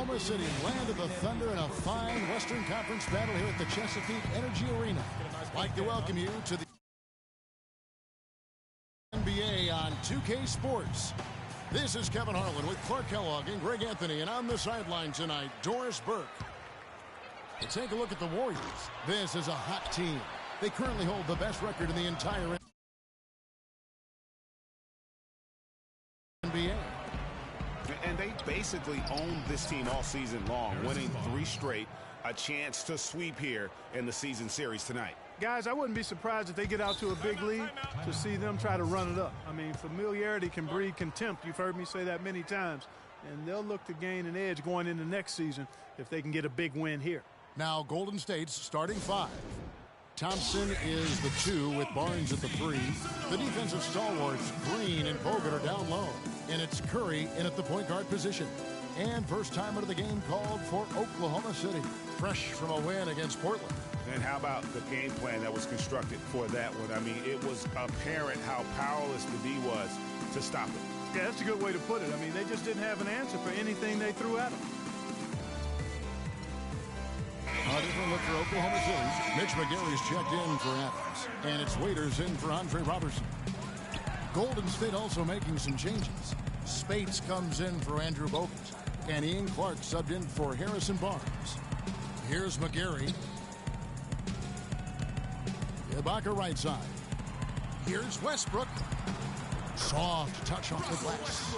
Oklahoma City, land of the Thunder, in a fine Western Conference battle here at the Chesapeake Energy Arena. I'd like to welcome you to the NBA on 2K Sports. This is Kevin Harlan with Clark Kellogg and Greg Anthony, and on the sideline tonight, Doris Burke. Let's take a look at the Warriors. This is a hot team. They currently hold the best record in the entire NBA. And they basically owned this team all season long, winning 3 straight, a chance to sweep here in the season series tonight. Guys, I wouldn't be surprised if they get out to a big lead to see them try to run it up. I mean, familiarity can breed contempt. You've heard me say that many times. And they'll look to gain an edge going into next season if they can get a big win here. Now, Golden State's starting 5. Thompson is the 2 with Barnes at the 3. The defensive stalwarts, Green and Bogut, are down low. And it's Curry in at the point guard position. And first time out of the game called for Oklahoma City, fresh from a win against Portland. And how about the game plan that was constructed for that one? I mean, it was apparent how powerless the D was to stop it. Yeah, that's a good way to put it. I mean, they just didn't have an answer for anything they threw at them. A different look for Oklahoma City. Mitch McGary's checked in for Adams. And it's Waiters in for Andre Robertson. Golden State also making some changes. Spates comes in for Andrew Bogut. And Ian Clark subbed in for Harrison Barnes. Here's McGary. Ibaka right side. Here's Westbrook. Soft touch off the glass.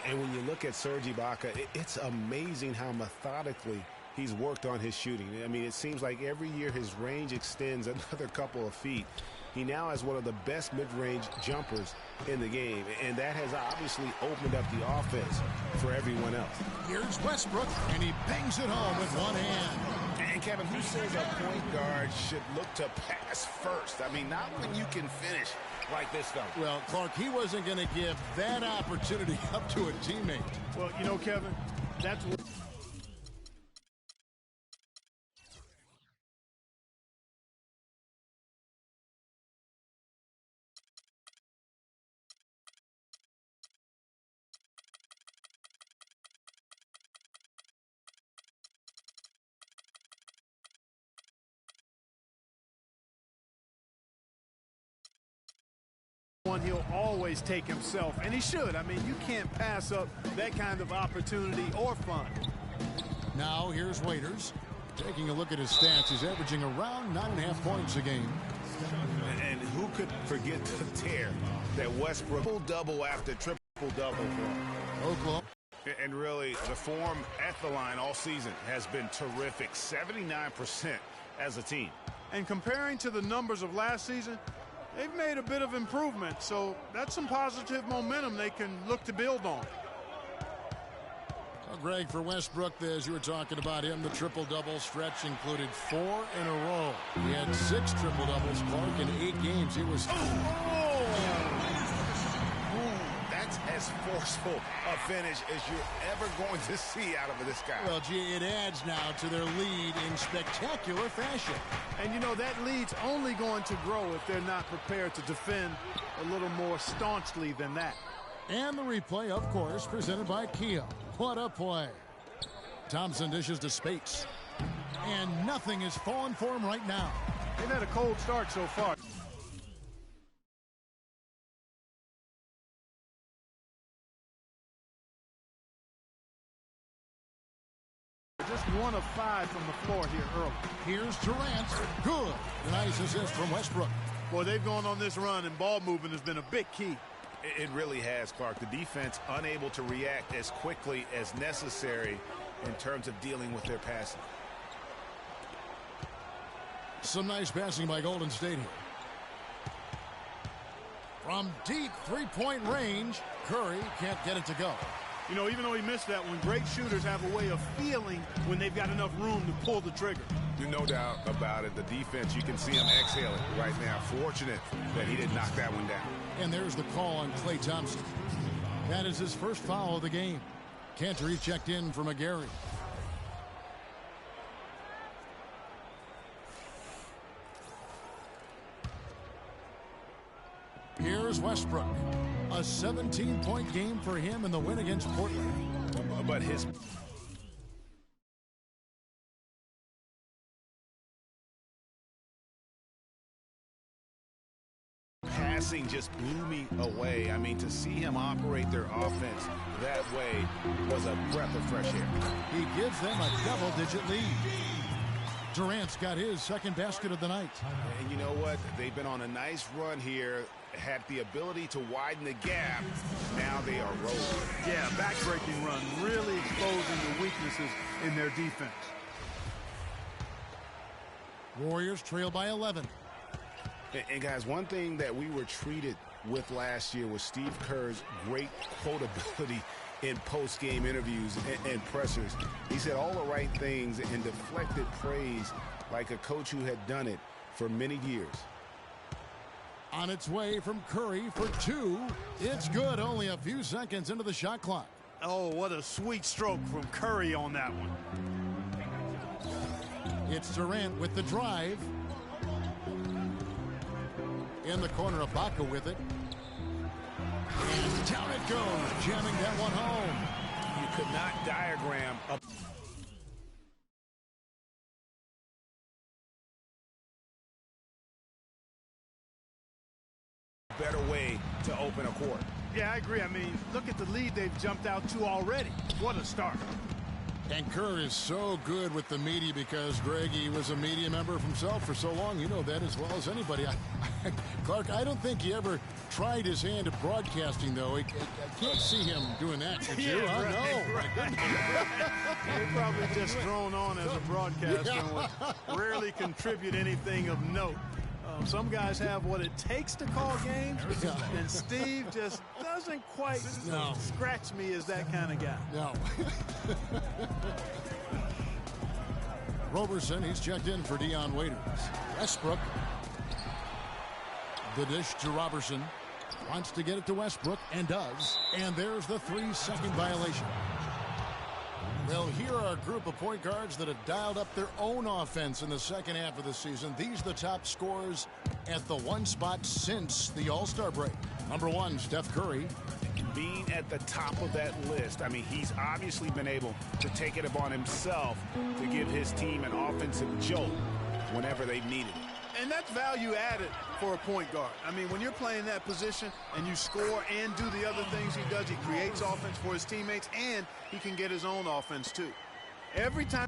And when you look at Serge Ibaka, it's amazing how methodically he's worked on his shooting. I mean, it seems like every year his range extends another couple of feet. He now has one of the best mid-range jumpers in the game, and that has obviously opened up the offense for everyone else. Here's Westbrook, and he bangs it home with one hand. And Kevin, who says a point guard should look to pass first? I mean, not when you can finish like this, though. Well, Clark, he wasn't going to give that opportunity up to a teammate. Well, you know, Kevin, that's what... one he'll always take himself, and he should. I mean, you can't pass up that kind of opportunity or fun. Now here's Waiters. Taking a look at his stats, he's averaging around 9.5 points a game. And who could forget the tear that Westbrook double after triple-double for Oklahoma. And really, the form at the line all season has been terrific, 79% as a team. And comparing to the numbers of last season, they've made a bit of improvement, so that's some positive momentum they can look to build on. Well, Greg, for Westbrook, as you were talking about him, the triple-double stretch included 4 in a row. He had 6 triple-doubles, Clark, in 8 games. He was... That's as forceful a finish as you're ever going to see out of this guy. Well, gee, it adds now to their lead in spectacular fashion. And, you know, that lead's only going to grow if they're not prepared to defend a little more staunchly than that. And the replay, of course, presented by Kia. What a play. Thompson dishes to Spates. And nothing is falling for him right now. They've had a cold start so far. Just 1 of 5 from the floor here early. Here's Durant. Good. Nice assist from Westbrook. Boy, they've gone on this run, and ball movement has been a big key. It really has, Clark. The defense unable to react as quickly as necessary in terms of dealing with their passing. Some nice passing by Golden State here. From deep three-point range, Curry can't get it to go. You know, even though he missed that one, great shooters have a way of feeling when they've got enough room to pull the trigger. No doubt about it. The defense, you can see him exhaling right now. Fortunate that he didn't knock that one down. And there's the call on Klay Thompson. That is his first foul of the game. Cantor checked in for McGary. Here's Westbrook. A 17-point game for him in the win against Portland. But his passing just blew me away. I mean, to see him operate their offense that way was a breath of fresh air. He gives them a double-digit lead. Durant's got his second basket of the night. And you know what? They've been on a nice run here, had the ability to widen the gap. Now they are rolling. Yeah, backbreaking run, really exposing the weaknesses in their defense. Warriors trail by 11. And guys, one thing that we were treated with last year was Steve Kerr's great quotability in post-game interviews and pressers. He said all the right things and deflected praise like a coach who had done it for many years. On its way from Curry for two. It's good, only a few seconds into the shot clock. Oh, what a sweet stroke from Curry on that one. It's Durant with the drive. In the corner, Ibaka with it. And down it goes, jamming that one home. You could not diagram a better way to open a court. Yeah, I agree. I mean, look at the lead they've jumped out to already. What a start. And Kerr is so good with the media because, Greg, he was a media member himself for so long. You know that as well as anybody. Clark, I don't think he ever tried his hand at broadcasting, though. I can't see him doing that, could you? Yeah, Right. They're probably just thrown on as a broadcaster and would rarely contribute anything of note. Some guys have what it takes to call games, and Steve just doesn't quite scratch me as that kind of guy. No. Roberson, he's checked in for Dion Waiters. Westbrook. The dish to Roberson. Wants to get it to Westbrook, and does. And there's the 3-second violation. Well, here are a group of point guards that have dialed up their own offense in the second half of the season. These are the top scorers at the one spot since the All-Star break. Number one, Steph Curry. Being at the top of that list, I mean, he's obviously been able to take it upon himself to give his team an offensive jolt whenever they've needed it. And that's value added for a point guard. I mean, when you're playing that position and you score and do the other things he does, he creates offense for his teammates, and he can get his own offense too. Every time.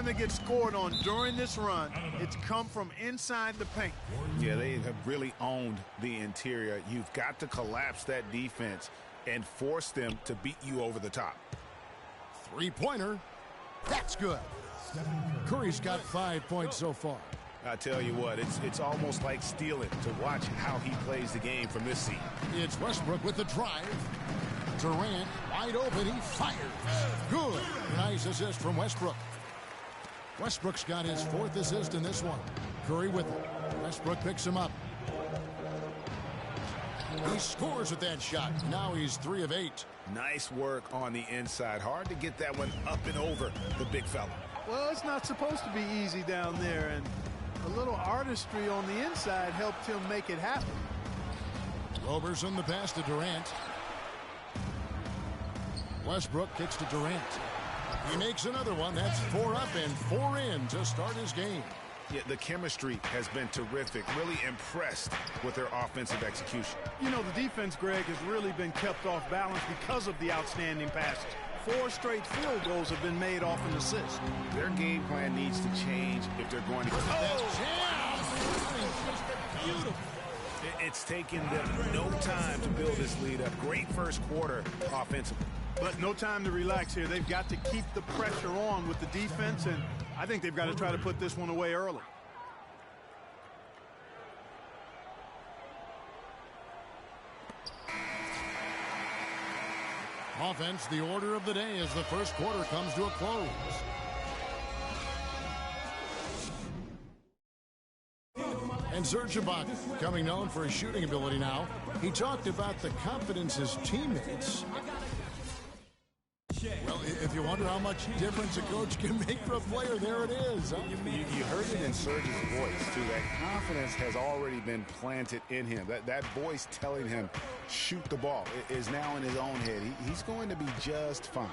That gets scored on during this run, it's come from inside the paint. Yeah, they have really owned the interior. You've got to collapse that defense and force them to beat you over the top. Three-pointer. That's good. Curry's got 5 points so far. I tell you what, it's almost like stealing to watch how he plays the game from this seat. It's Westbrook with the drive. Durant wide open. He fires. Good. Nice assist from Westbrook. Westbrook's got his 4th assist in this one. Curry with it. Westbrook picks him up. He scores with that shot. Now he's 3 of 8. Nice work on the inside. Hard to get that one up and over the big fella. Well, it's not supposed to be easy down there, and a little artistry on the inside helped him make it happen. Roberson the pass to Durant. Westbrook kicks to Durant. He makes another one. That's 4 up and 4 in to start his game. Yeah, the chemistry has been terrific. Really impressed with their offensive execution. You know, the defense, Greg, has really been kept off balance because of the outstanding passes. 4 straight field goals have been made off an assist. Their game plan needs to change if they're going to... Beautiful. It's taken them no time to build this lead up. Great first quarter offensively. But no time to relax here. They've got to keep the pressure on with the defense, and I think they've got to try to put this one away early. Offense, the order of the day as the first quarter comes to a close. And Serge Ibaka, becoming known for his shooting ability now, he talked about the confidence his teammates Well, if you wonder how much difference a coach can make for a player, there it is. Huh? You heard it in Serge's voice, too. That confidence has already been planted in him. That voice telling him, shoot the ball, is now in his own head. He's going to be just fine.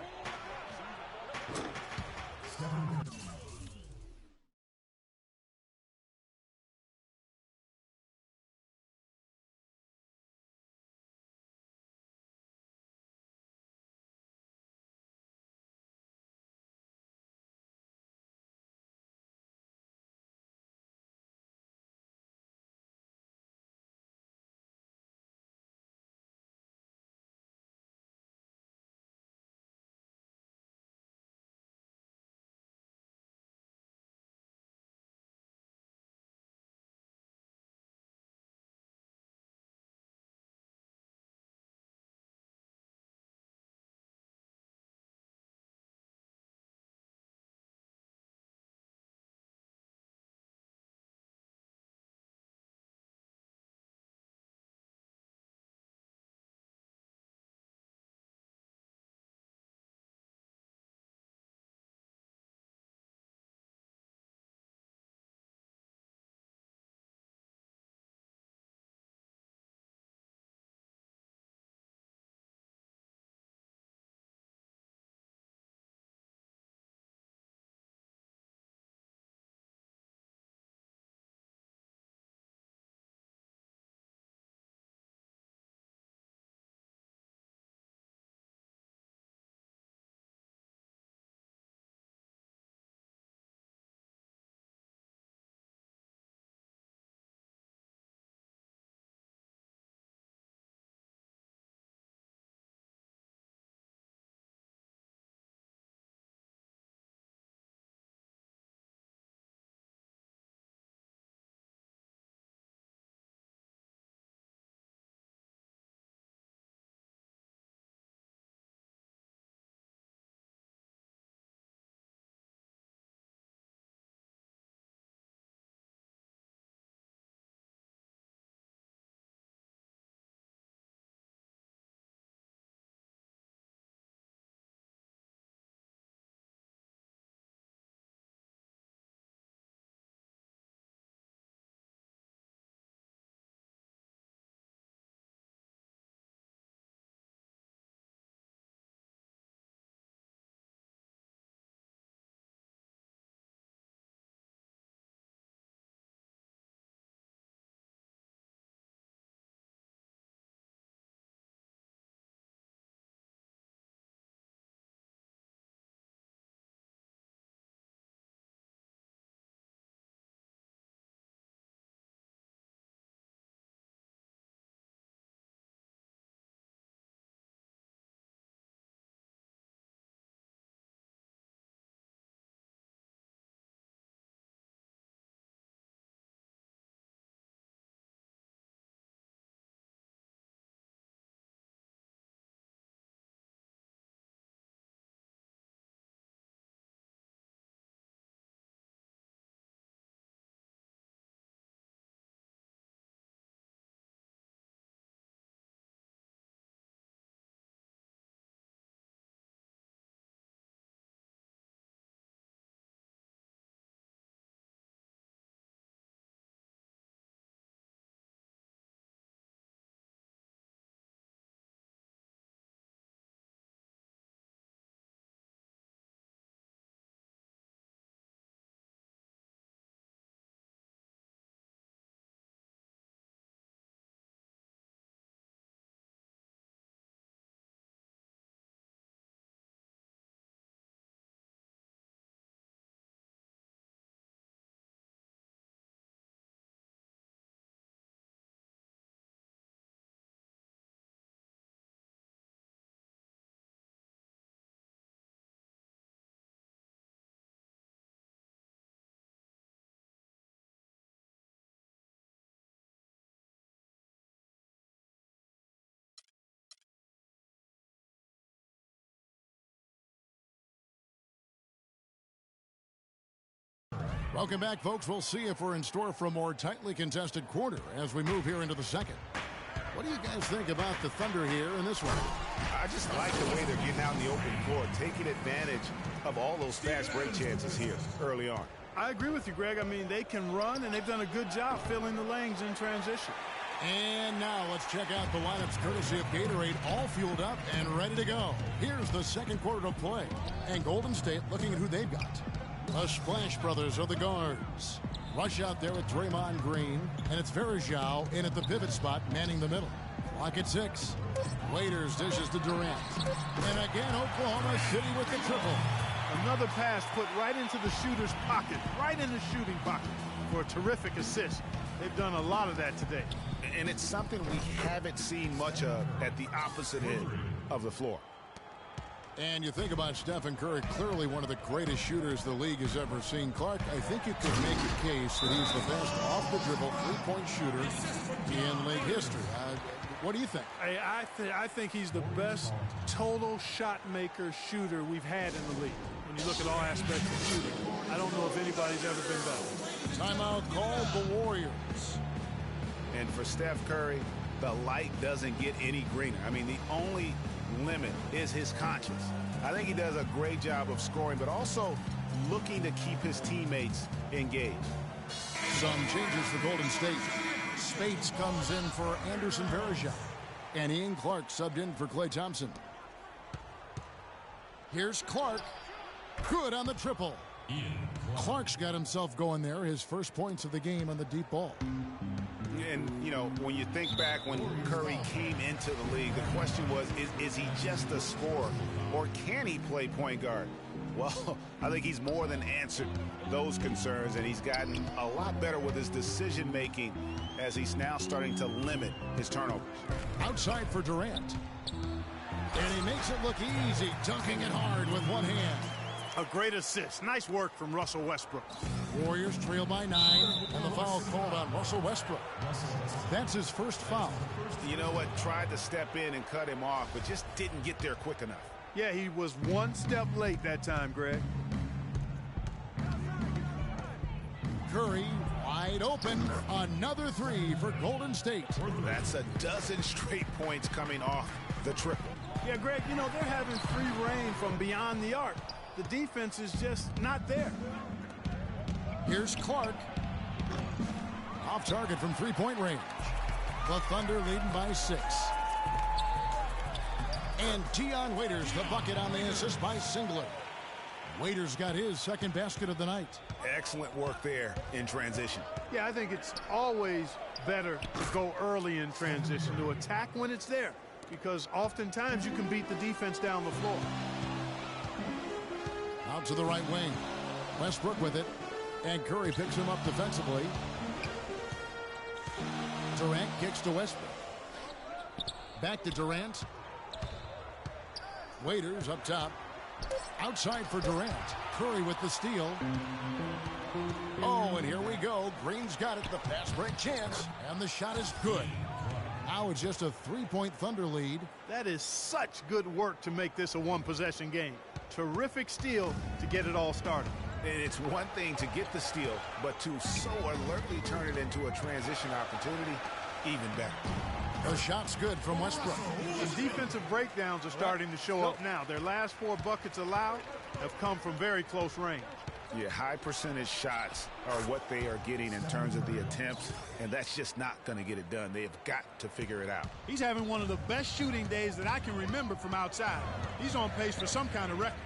Welcome back, folks. We'll see if we're in store for a more tightly contested quarter as we move here into the second. What do you guys think about the Thunder here in this one? I just like the way they're getting out in the open floor, taking advantage of all those fast break chances here early on. I agree with you, Greg. I mean, they can run, and they've done a good job filling the lanes in transition. And now let's check out the lineups courtesy of Gatorade, all fueled up and ready to go. Here's the second quarter to play. And Golden State looking at who they've got. The Splash Brothers are the guards. Rush out there with Draymond Green, and it's Verjao in at the pivot spot, manning the middle. Clock at 6. Waiters dishes to Durant. And again, Oklahoma City with the triple. Another pass put right into the shooter's pocket, right in the shooting pocket for a terrific assist. They've done a lot of that today. And it's something we haven't seen much of at the opposite end of the floor. And you think about Stephen Curry, clearly one of the greatest shooters the league has ever seen. Clark, I think you could make a case that he's the best off-the-dribble three-point shooter in league history. What do you think? I think he's the best total shot maker shooter we've had in the league. When you look at all aspects of shooting, I don't know if anybody's ever been better. Timeout called the Warriors. And for Steph Curry, the light doesn't get any greener. I mean, the only limit is his conscience. I think he does a great job of scoring, but also looking to keep his teammates engaged. Some changes for Golden State. Spates comes in for Anderson Verjao. And Ian Clark subbed in for Klay Thompson. Here's Clark. Good on the triple. Clark's got himself going there. His first points of the game on the deep ball. And, you know, when you think back when Curry came into the league, the question was, is he just a scorer or can he play point guard? Well, I think he's more than answered those concerns, and he's gotten a lot better with his decision-making as he's now starting to limit his turnovers. Outside for Durant. And he makes it look easy, dunking it hard with one hand. A great assist. Nice work from Russell Westbrook. Warriors trail by 9, and the foul called on Russell Westbrook. That's his first foul. You know what? Tried to step in and cut him off, but just didn't get there quick enough. Yeah, he was one step late that time, Greg. Curry wide open. Another 3 for Golden State. That's a dozen straight points coming off the triple. Yeah, Greg, you know, they're having free reign from beyond the arc. The defense is just not there. Here's Clark. Off target from three-point range. The Thunder leading by 6. And Dion Waiters, the bucket on the assist by Singler. Waiters got his second basket of the night. Excellent work there in transition. Yeah, I think it's always better to go early in transition, to attack when it's there, because oftentimes you can beat the defense down the floor. Out to the right wing. Westbrook with it. And Curry picks him up defensively. Durant kicks to Westbrook. Back to Durant. Waiters up top. Outside for Durant. Curry with the steal. Oh, and here we go. Green's got it. The fast break chance. And the shot is good. Now it's just a 3-point Thunder lead. That is such good work to make this a one-possession game. Terrific steal to get it all started. And it's one thing to get the steal, but to so alertly turn it into a transition opportunity, even better. The shot's good from Westbrook. The defensive breakdowns are starting to show up now. Their last 4 buckets allowed have come from very close range. Yeah, high percentage shots are what they are getting in terms of the attempts, and that's just not going to get it done. They have got to figure it out. He's having one of the best shooting days that I can remember from outside. He's on pace for some kind of record.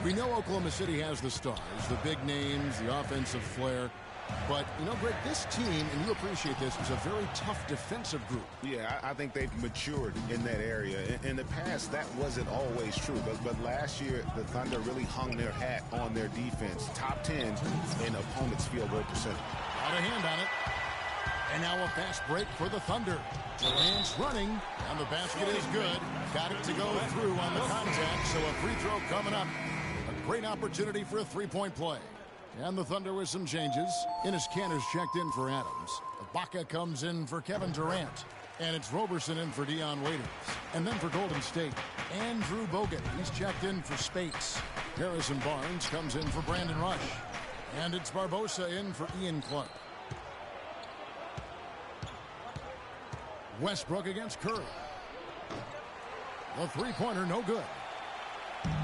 We know Oklahoma City has the stars, the big names, the offensive flair. But, you know, Greg, this team, and you appreciate this, is a very tough defensive group. Yeah, I think they've matured in that area. In the past, that wasn't always true. But last year, the Thunder really hung their hat on their defense. Top 10 in opponents' field goal percentage. Out of hand on it. And now a fast break for the Thunder. Durant's running, and the basket is good. Got it to go through on the contact, so a free throw coming up. A great opportunity for a three-point play. And the Thunder with some changes. Enes Kanter's checked in for Adams. Ibaka comes in for Kevin Durant. And it's Roberson in for Dion Waiters. And then for Golden State, Andrew Bogut. He's checked in for Spates. Harrison Barnes comes in for Brandon Rush. And it's Barbosa in for Ian Clark. Westbrook against Curry. The three-pointer, no good.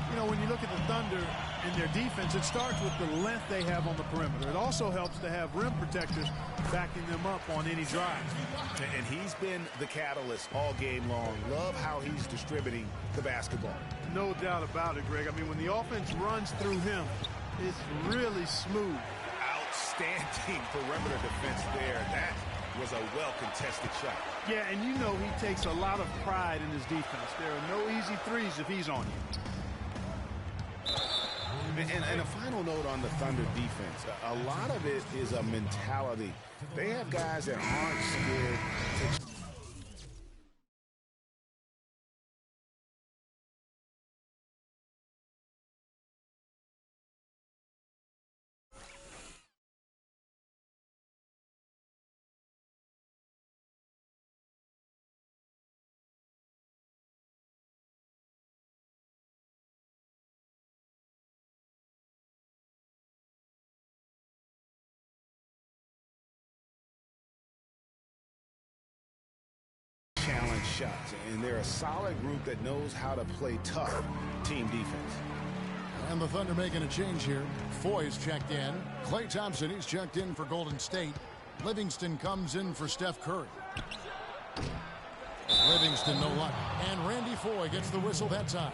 You know, when you look at the Thunder in their defense, it starts with the length they have on the perimeter. It also helps to have rim protectors backing them up on any drive. And he's been the catalyst all game long. Love how he's distributing the basketball. No doubt about it, Greg. I mean, when the offense runs through him, it's really smooth. Outstanding perimeter defense there. That was a well-contested shot. Yeah, and you know he takes a lot of pride in his defense. There are no easy threes if he's on you. And a final note on the Thunder defense. A lot of it is a mentality. They have guys that aren't scared to... challenge shots, and they're a solid group that knows how to play tough team defense. And the Thunder making a change here. Foy's checked in. Klay Thompson, he's checked in for Golden State. Livingston comes in for Steph Curry. Livingston, no luck. And Randy Foy gets the whistle that time.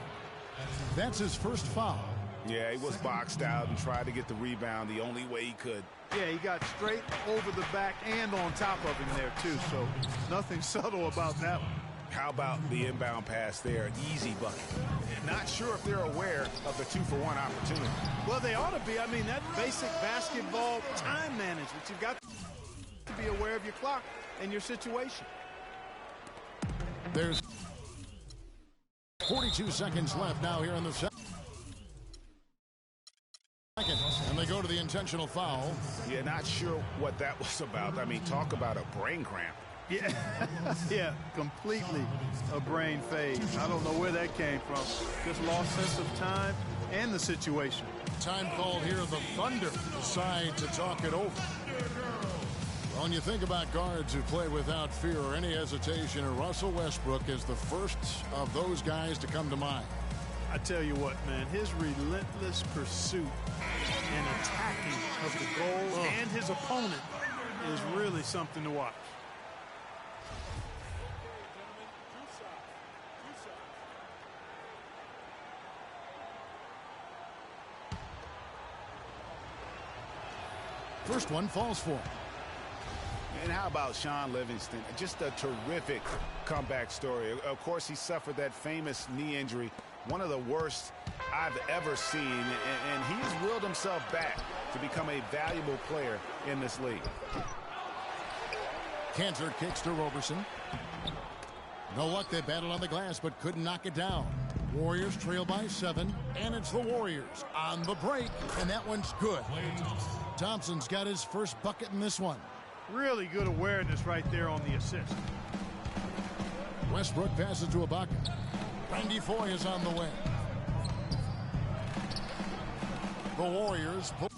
That's his first foul. Yeah, he was boxed out and tried to get the rebound the only way he could. Yeah, he got straight over the back and on top of him there, too. So nothing subtle about that one. How about the inbound pass there? Easy bucket. Not sure if they're aware of the 2-for-1 opportunity. Well, they ought to be. I mean, that basic basketball time management. You've got to be aware of your clock and your situation. There's 42 seconds left now here in the second. And they go to the intentional foul. Yeah, not sure what that was about. I mean, talk about a brain cramp. Yeah, yeah, completely a brain phase. I don't know where that came from. Just lost sense of time and the situation. Time called here. The Thunder decide to talk it over. When you think about guards who play without fear or any hesitation, Russell Westbrook is the first of those guys to come to mind. I tell you what, man, his relentless pursuit and attacking of the goal and his opponent is really something to watch. First one falls for him. And how about Sean Livingston? Just a terrific comeback story. Of course, he suffered that famous knee injury, one of the worst I've ever seen, and he has willed himself back to become a valuable player in this league. Cantor kicks to Roberson. No luck, they battled on the glass but couldn't knock it down. Warriors trail by 7, and it's the Warriors on the break, and that one's good. Thompson's got his first bucket in this one. Really good awareness right there on the assist. Westbrook passes to Ibaka. Randy Foy is on the way. The Warriors pull.